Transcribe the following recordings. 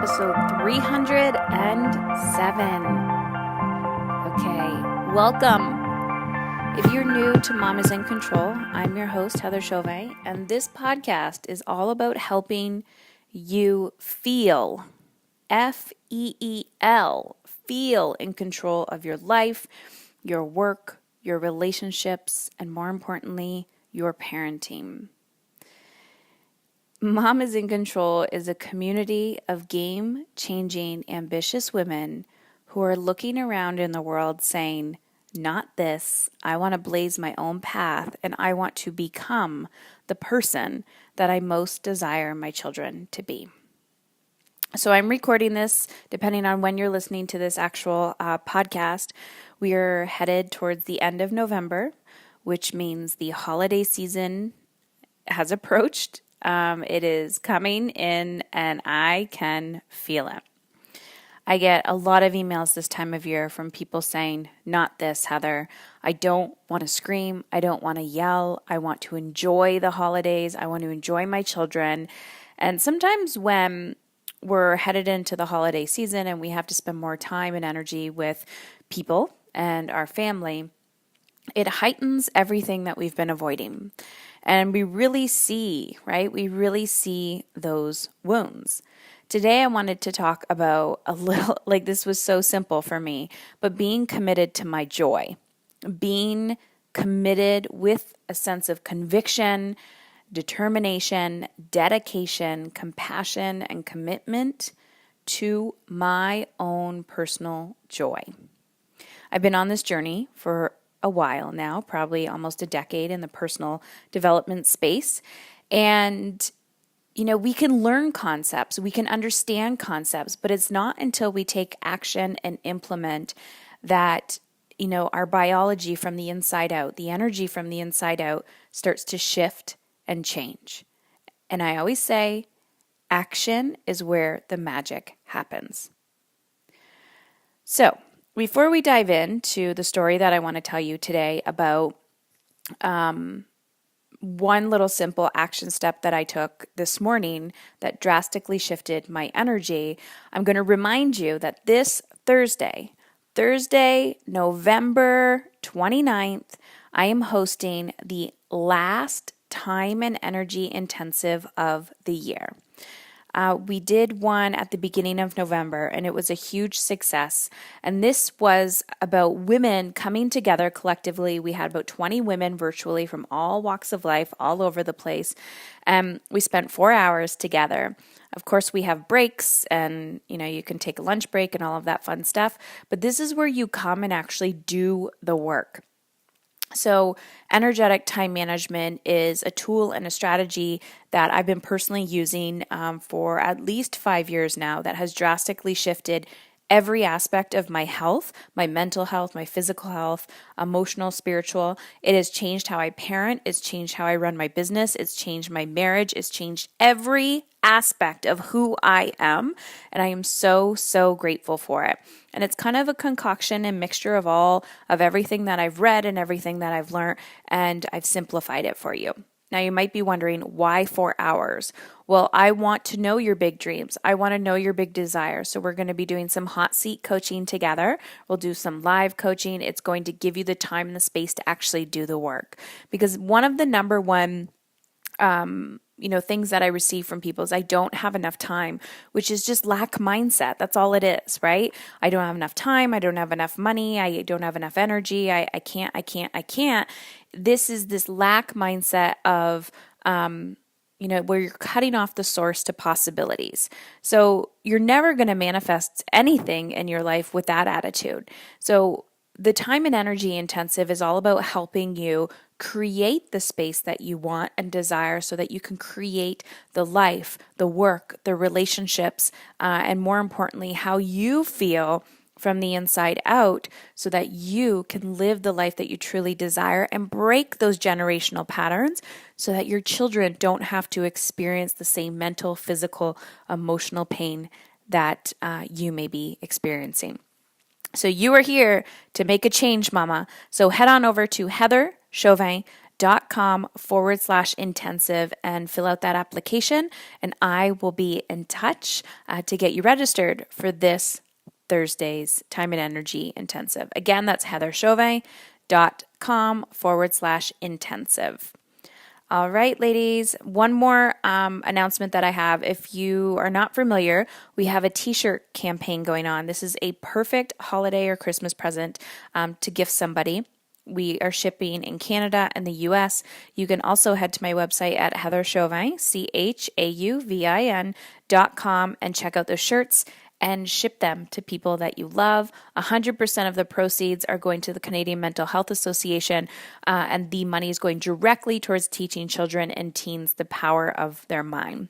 episode 307. Okay, welcome. If you're new to Mom is in Control, I'm your host, Heather Chauvin, and this podcast is all about helping you feel, F-E-E-L, feel in control of your life, your work, your relationships, and more importantly, your parenting. Mom is in Control is a community of game-changing, ambitious women who are looking around in the world saying, not this, I want to blaze my own path and I want to become the person that I most desire my children to be. So I'm recording this depending on when you're listening to this actual podcast. We are headed towards the end of November, which means the holiday season has approached. It is coming in and I can feel it. I get a lot of emails this time of year from people saying, not this, Heather. I don't want to scream. I don't want to yell. I want to enjoy the holidays. I want to enjoy my children. And sometimes when we're headed into the holiday season and we have to spend more time and energy with people and our family, it heightens everything that we've been avoiding. And we really see, right? We really see those wounds. Today I wanted to talk about a little, like this was so simple for me, but being committed to my joy, being committed with a sense of conviction, determination, dedication, compassion, and commitment to my own personal joy. I've been on this journey for a while now, probably almost a decade in the personal development space. And, you know, we can learn concepts, we can understand concepts, but it's not until we take action and implement that, you know, our biology from the inside out, the energy from the inside out starts to shift and change. And I always say, action is where the magic happens. So, before we dive into the story that I want to tell you today about one little simple action step that I took this morning that drastically shifted my energy, I'm going to remind you that this Thursday, November 29th, I am hosting the last time and energy intensive of the year. We did one at the beginning of November, and it was a huge success. And this was about women coming together collectively. We had about 20 women virtually from all walks of life, all over the place. We spent 4 hours together. Of course, we have breaks, and you can take a lunch break and all of that fun stuff. But this is where you come and actually do the work. So energetic time management is a tool and a strategy that I've been personally using for at least 5 years now that has drastically shifted every aspect of my health, my mental health, my physical health, emotional, spiritual. It has changed how I parent. It's changed how I run my business. It's changed my marriage. It's changed every aspect of who I am. And I am so, so grateful for it. And it's kind of a concoction and mixture of everything that I've read and everything that I've learned, and I've simplified it for you. Now, you might be wondering, why 4 hours? Well, I want to know your big dreams. I want to know your big desires. So we're going to be doing some hot seat coaching together. We'll do some live coaching. It's going to give you the time and the space to actually do the work. Because one of the number one things that I receive from people is I don't have enough time, which is just lack mindset. That's all it is, right? I don't have enough time. I don't have enough money. I don't have enough energy. I can't. This is this lack mindset of, where you're cutting off the source to possibilities. So you're never going to manifest anything in your life with that attitude. So the time and energy intensive is all about helping you create the space that you want and desire so that you can create the life, the work, the relationships, and more importantly, how you feel from the inside out so that you can live the life that you truly desire and break those generational patterns so that your children don't have to experience the same mental, physical, emotional pain that you may be experiencing. So you are here to make a change, mama. So head on over to Heather Chauvin heatherchauvin.com/intensive and fill out that application, and I will be in touch to get you registered for this Thursday's Time and Energy Intensive. Again, that's heatherchauvin.com/intensive. All right, ladies, one more announcement that I have. If you are not familiar, we have a t-shirt campaign going on. This is a perfect holiday or Christmas present to gift somebody. We are shipping in Canada and the US. You can also head to my website at heatherchauvin, CHAUVIN.com, and check out those shirts and ship them to people that you love. 100% of the proceeds are going to the Canadian Mental Health Association, and the money is going directly towards teaching children and teens the power of their mind.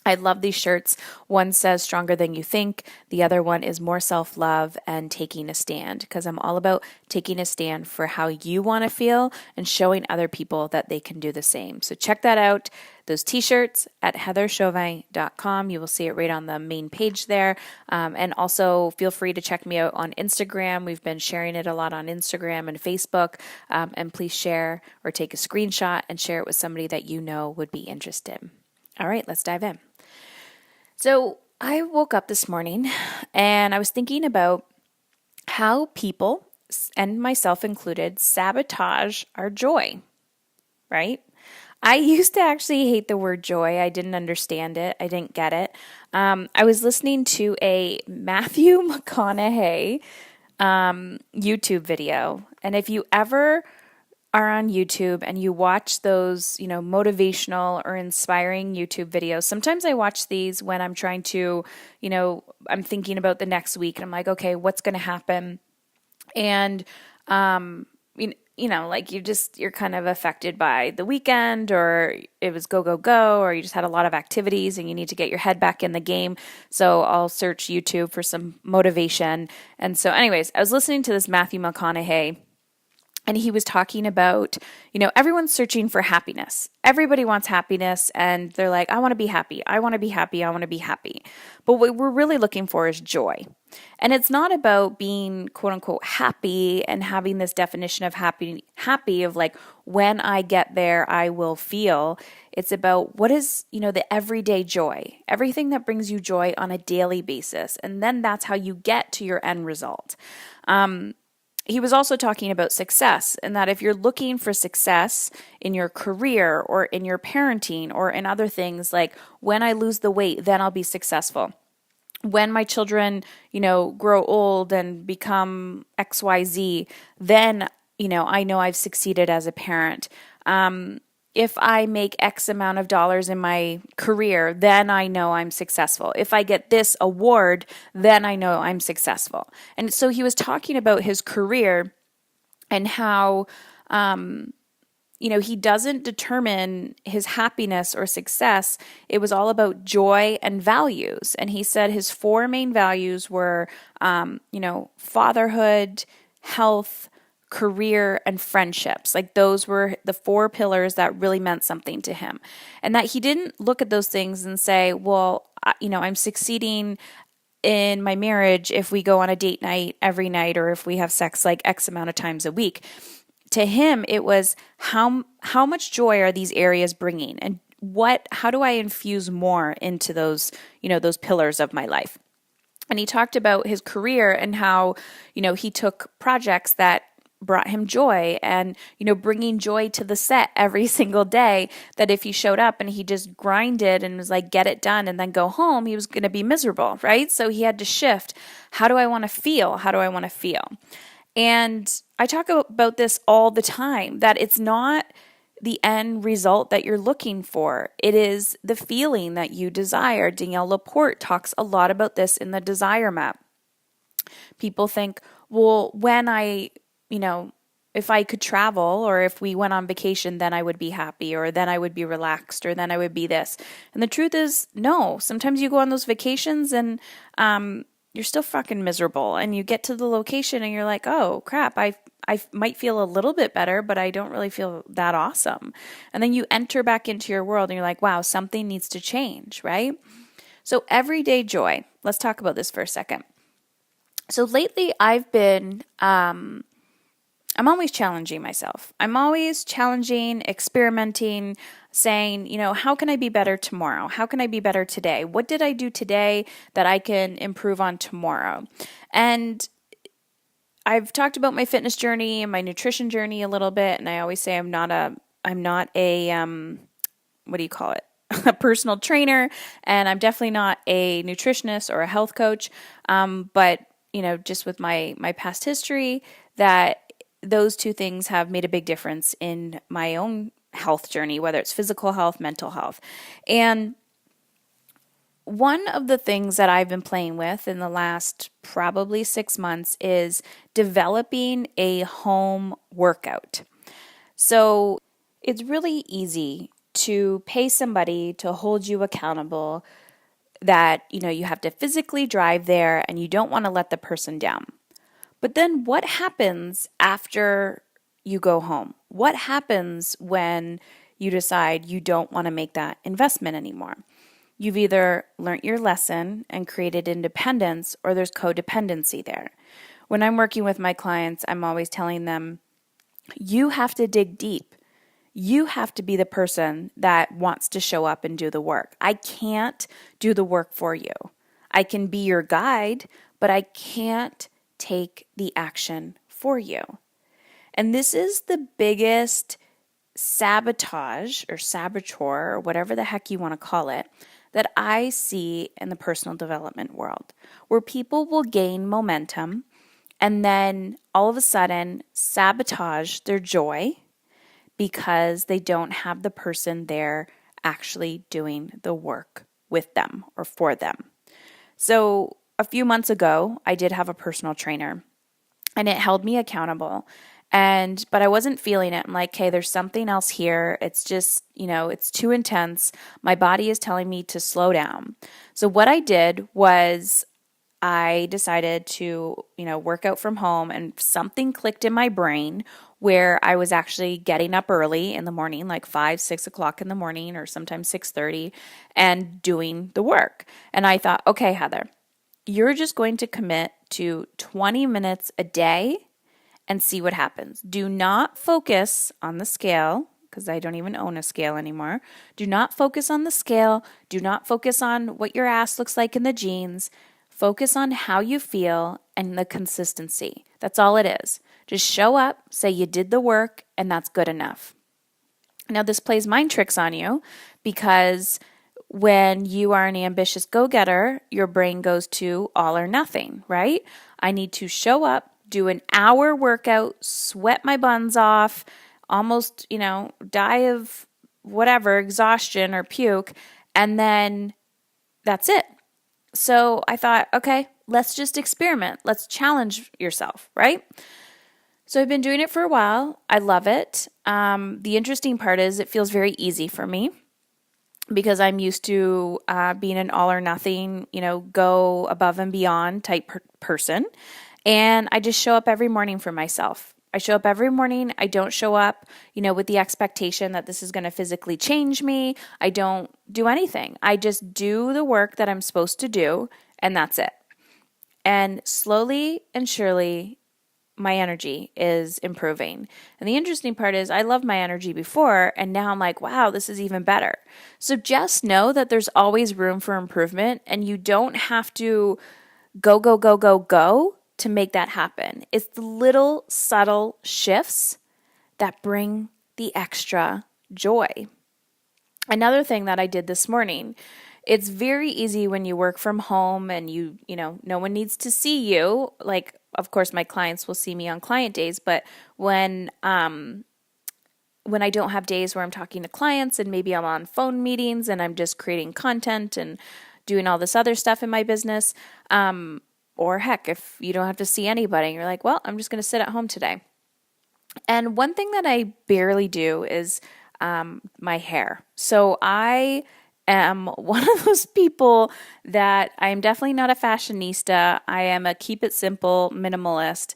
I love these shirts. One says stronger than you think. The other one is more self-love and taking a stand, because I'm all about taking a stand for how you want to feel and showing other people that they can do the same. So check that out. Those t-shirts at heatherchauvin.com. You will see it right on the main page there. And also feel free to check me out on Instagram. We've been sharing it a lot on Instagram and Facebook. And please share or take a screenshot and share it with somebody that you know would be interested. All right, let's dive in. So I woke up this morning and I was thinking about how people, and myself included, sabotage our joy, right? I used to actually hate the word joy. I didn't understand it. I didn't get it. I was listening to a Matthew McConaughey YouTube video. And if you ever are on YouTube and you watch those, motivational or inspiring YouTube videos. Sometimes I watch these when I'm trying to, I'm thinking about the next week and I'm like, okay, what's going to happen? And, you're kind of affected by the weekend, or it was go, go, go, or you just had a lot of activities and you need to get your head back in the game. So I'll search YouTube for some motivation. And so anyways, I was listening to this Matthew McConaughey. And he was talking about, everyone's searching for happiness. Everybody wants happiness, and they're like, I want to be happy. I want to be happy. I want to be happy. But what we're really looking for is joy. And it's not about being, quote unquote, happy and having this definition of happy of like, when I get there, I will feel. It's about what is, the everyday joy, everything that brings you joy on a daily basis. And then that's how you get to your end result. He was also talking about success, and that if you're looking for success in your career or in your parenting or in other things, like when I lose the weight, then I'll be successful. When my children, grow old and become XYZ, then, I know I've succeeded as a parent. If I make X amount of dollars in my career, then I know I'm successful. If I get this award, then I know I'm successful. And so he was talking about his career and how, he doesn't determine his happiness or success. It was all about joy and values. And he said his 4 main values were, fatherhood, health, career, and friendships. Like those were the 4 pillars that really meant something to him. And that he didn't look at those things and say, well, I'm succeeding in my marriage if we go on a date night every night, or if we have sex like X amount of times a week. To him, it was how much joy are these areas bringing, and how do I infuse more into those, those pillars of my life. And he talked about his career and how, he took projects that brought him joy, and bringing joy to the set every single day, that if he showed up and he just grinded and was like, get it done and then go home, he was going to be miserable, right? So he had to shift. How do I want to feel? And I talk about this all the time, that it's not the end result that you're looking for. It is the feeling that you desire. Danielle Laporte talks a lot about this in the desire map. People think, well, when if I could travel, or if we went on vacation, then I would be happy, or then I would be relaxed, or then I would be this. And the truth is, no. Sometimes you go on those vacations and you're still fucking miserable, and you get to the location and you're like, oh crap, I might feel a little bit better, but I don't really feel that awesome. And then you enter back into your world and you're like, wow, something needs to change, right? So everyday joy. Let's talk about this for a second. So lately I've been I'm always challenging myself. I'm always challenging, experimenting, saying, how can I be better tomorrow? How can I be better today? What did I do today that I can improve on tomorrow? And I've talked about my fitness journey and my nutrition journey a little bit, and I always say I'm not a what do you call it? A personal trainer, and I'm definitely not a nutritionist or a health coach. But just with my past history, that those two things have made a big difference in my own health journey, whether it's physical health, mental health. And one of the things that I've been playing with in the last probably 6 months is developing a home workout. So it's really easy to pay somebody to hold you accountable, that you have to physically drive there and you don't want to let the person down. But then what happens after you go home? What happens when you decide you don't want to make that investment anymore? You've either learned your lesson and created independence, or there's codependency there. When I'm working with my clients, I'm always telling them, you have to dig deep. You have to be the person that wants to show up and do the work. I can't do the work for you. I can be your guide, but I can't take the action for you. And this is the biggest sabotage or saboteur or whatever the heck you want to call it that I see in the personal development world, where people will gain momentum and then all of a sudden sabotage their joy because they don't have the person there actually doing the work with them or for them. So a few months ago, I did have a personal trainer, and it held me accountable. But I wasn't feeling it. I'm like, hey, there's something else here. It's just, it's too intense. My body is telling me to slow down. So what I did was I decided to, work out from home, and something clicked in my brain where I was actually getting up early in the morning, like 5, 6 o'clock in the morning, or sometimes 6:30, and doing the work. And I thought, okay, Heather, you're just going to commit to 20 minutes a day and see what happens. Do not focus on the scale, because I don't even own a scale anymore. Do not focus on the scale. Do not focus on what your ass looks like in the jeans. Focus on how you feel and the consistency. That's all it is. Just show up, say you did the work, and that's good enough. Now, this plays mind tricks on you, because when you are an ambitious go-getter, your brain goes to all or nothing, right? I need to show up, do an hour workout, sweat my buns off, almost, die of whatever, exhaustion or puke, and then that's it. So I thought, okay, let's just experiment. Let's challenge yourself, right? So I've been doing it for a while. I love it. The interesting part is it feels very easy for me, because I'm used to being an all or nothing, go above and beyond type person. And I just show up every morning for myself. I show up every morning. I don't show up, with the expectation that this is going to physically change me. I don't do anything. I just do the work that I'm supposed to do, and that's it. And slowly and surely, my energy is improving. And the interesting part is I loved my energy before, and now I'm like, wow, this is even better. So just know that there's always room for improvement, and you don't have to go to make that happen. It's the little subtle shifts that bring the extra joy. Another thing that I did this morning, it's very easy when you work from home and no one needs to see you. Like, of course, my clients will see me on client days, but when I don't have days where I'm talking to clients and maybe I'm on phone meetings and I'm just creating content and doing all this other stuff in my business, or heck, if you don't have to see anybody, you're like, well, I'm just going to sit at home today. And one thing that I barely do is my hair. So I am one of those people that I am definitely not a fashionista. I am a keep it simple minimalist.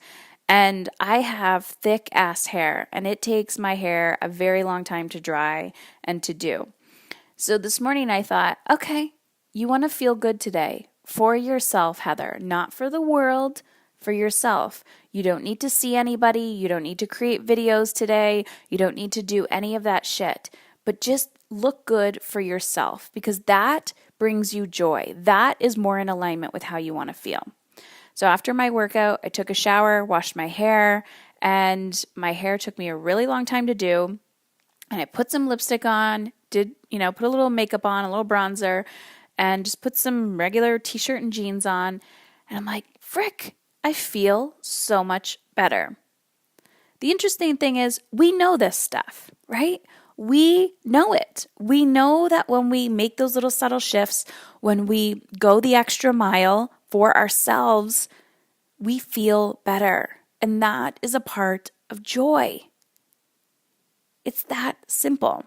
And I have thick ass hair, and it takes my hair a very long time to dry and to do. So this morning I thought, okay, you want to feel good today for yourself, Heather, not for the world, for yourself. You don't need to see anybody. You don't need to create videos today. You don't need to do any of that shit. But just look good for yourself, because that brings you joy. That is more in alignment with how you want to feel. So after my workout, I took a shower, washed my hair, and my hair took me a really long time to do. And I put some lipstick on, put a little makeup on, a little bronzer, and just put some regular t-shirt and jeans on. And I'm like, frick, I feel so much better. The interesting thing is, we know this stuff, right? We know it. We know that when we make those little subtle shifts, when we go the extra mile for ourselves, we feel better. And that is a part of joy. It's that simple.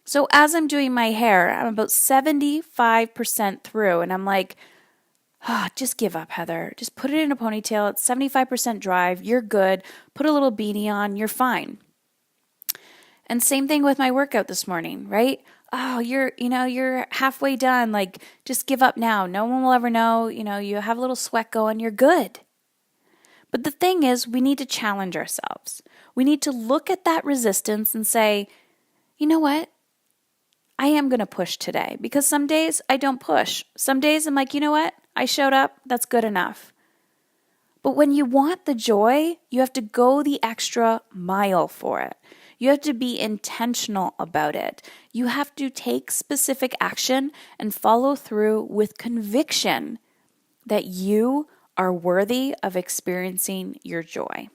So as I'm doing my hair, I'm about 75% through, and I'm like, just give up, Heather. Just put it in a ponytail. It's 75% drive. You're good. Put a little beanie on. You're fine. And same thing with my workout this morning, right? Oh, you're halfway done. Like, just give up now. No one will ever know. You have a little sweat going. You're good. But the thing is, we need to challenge ourselves. We need to look at that resistance and say, you know what? I am going to push today, because some days I don't push. Some days I'm like, you know what? I showed up. That's good enough. But when you want the joy, you have to go the extra mile for it. You have to be intentional about it. You have to take specific action and follow through with conviction that you are worthy of experiencing your joy.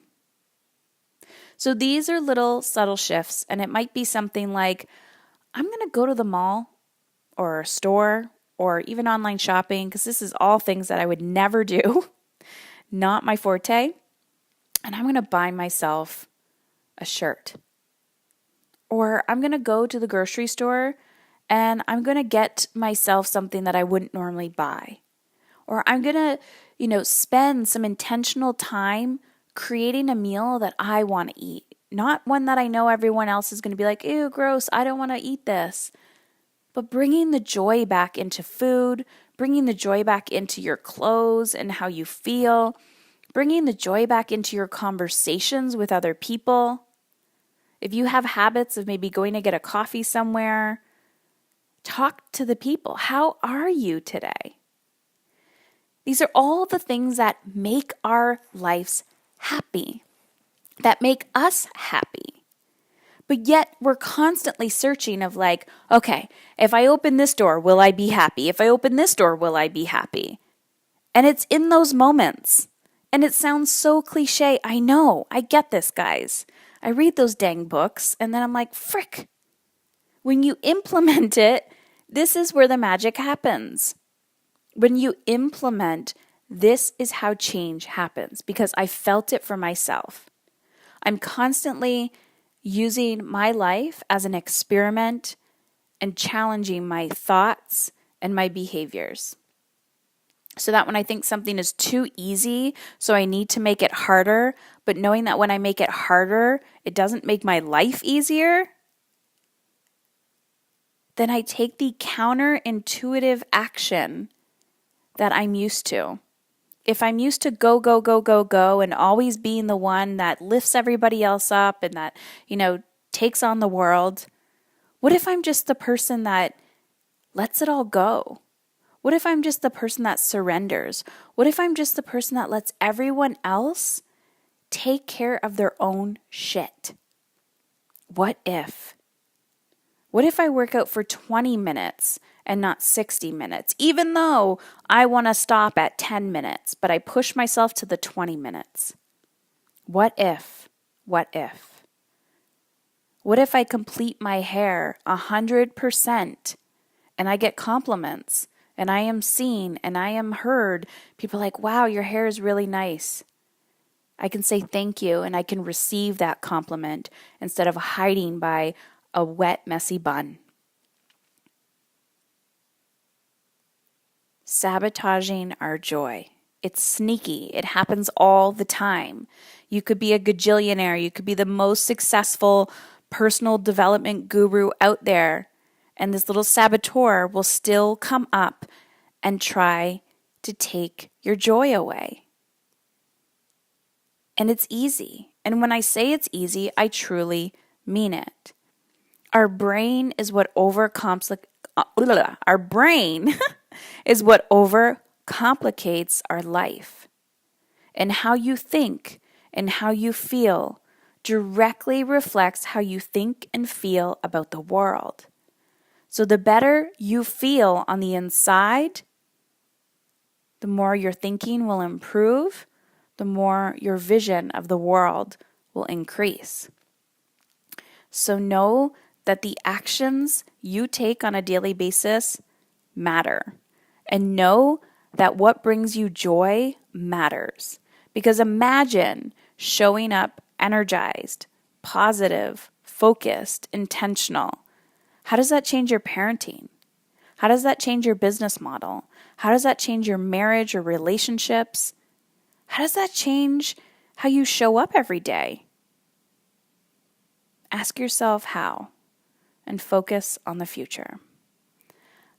So these are little subtle shifts, and it might be something like, I'm going to go to the mall or a store or even online shopping, because this is all things that I would never do, not my forte, and I'm going to buy myself a shirt. Or I'm going to go to the grocery store and I'm going to get myself something that I wouldn't normally buy. Or I'm going to, spend some intentional time creating a meal that I want to eat. Not one that I know everyone else is going to be like, ew, gross, I don't want to eat this. But bringing the joy back into food, bringing the joy back into your clothes and how you feel, bringing the joy back into your conversations with other people. If you have habits of maybe going to get a coffee somewhere, talk to the people. How are you today? These are all the things that make our lives happy, that make us happy. But yet we're constantly searching of like, okay, if I open this door, will I be happy? If I open this door, will I be happy? And it's in those moments. And it sounds so cliche. I know. I get this, guys. I read those dang books and then I'm like, frick. When you implement it, this is where the magic happens. When you implement, this is how change happens, because I felt it for myself. I'm constantly using my life as an experiment and challenging my thoughts and my behaviors. So that when I think something is too easy, so I need to make it harder, but knowing that when I make it harder, it doesn't make my life easier, then I take the counterintuitive action that I'm used to. If I'm used to go, go, go, go, go, and always being the one that lifts everybody else up and that, takes on the world, what if I'm just the person that lets it all go? What if I'm just the person that surrenders? What if I'm just the person that lets everyone else take care of their own shit? What if? What if I work out for 20 minutes and not 60 minutes, even though I want to stop at 10 minutes, but I push myself to the 20 minutes? What if? What if? What if I complete my hair 100% and I get compliments and I am seen and I am heard? People are like, wow, your hair is really nice. I can say thank you and I can receive that compliment instead of hiding by a wet, messy bun. Sabotaging our joy. It's sneaky. It happens all the time. You could be a gajillionaire. You could be the most successful personal development guru out there. And this little saboteur will still come up and try to take your joy away. And it's easy. And when I say it's easy, I truly mean it. Our brain is what our brain is what overcomplicates our life. And how you think and how you feel directly reflects how you think and feel about the world. So the better you feel on the inside, the more your thinking will improve, the more your vision of the world will increase. So know that the actions you take on a daily basis matter. And know that what brings you joy matters. Because imagine showing up energized, positive, focused, intentional. How does that change your parenting? How does that change your business model? How does that change your marriage or relationships? How does that change how you show up every day? Ask yourself how and focus on the future.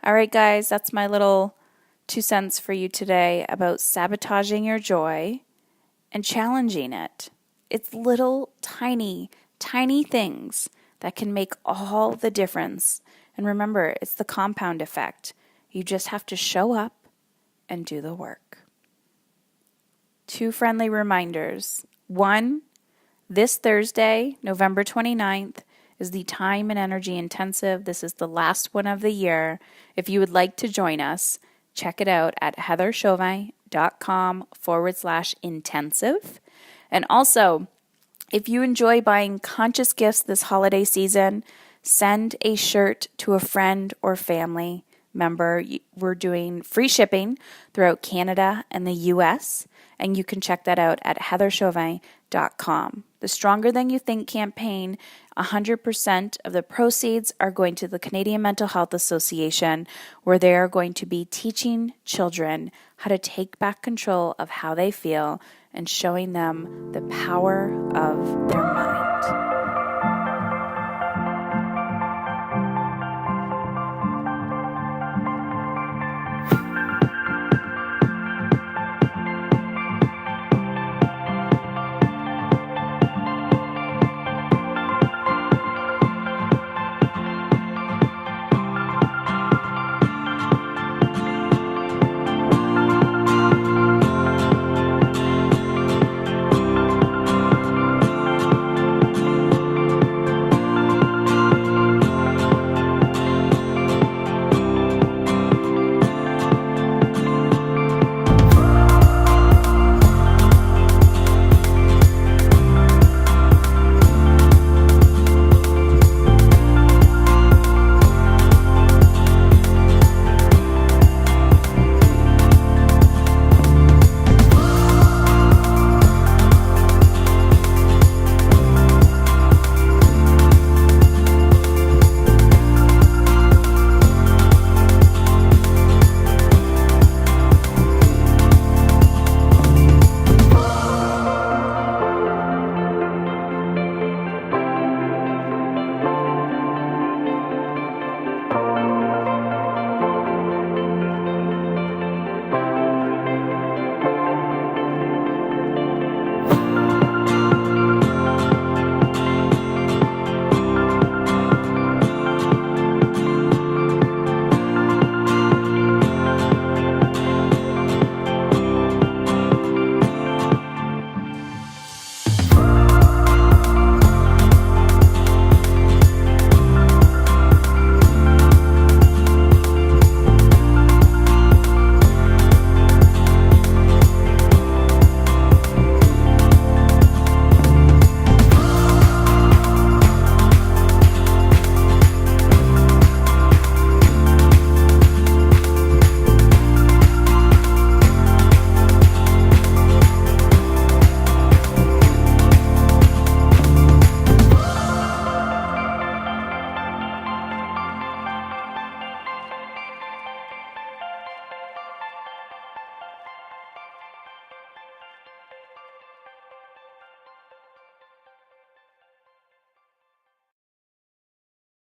All right, guys, that's my little 2 cents for you today about sabotaging your joy and challenging it. It's little tiny, tiny things that can make all the difference. And remember, it's the compound effect. You just have to show up and do the work. 2 friendly reminders. 1, this Thursday, November 29th, is the time and energy intensive. This is the last one of the year. If you would like to join us, check it out at heatherchauvin.com/intensive. And also, if you enjoy buying conscious gifts this holiday season, send a shirt to a friend or family member. We're doing free shipping throughout Canada and the US, and you can check that out at heatherchauvin.com. The Stronger Than You Think campaign, 100% of the proceeds are going to the Canadian Mental Health Association, where they are going to be teaching children how to take back control of how they feel and showing them the power of their mind.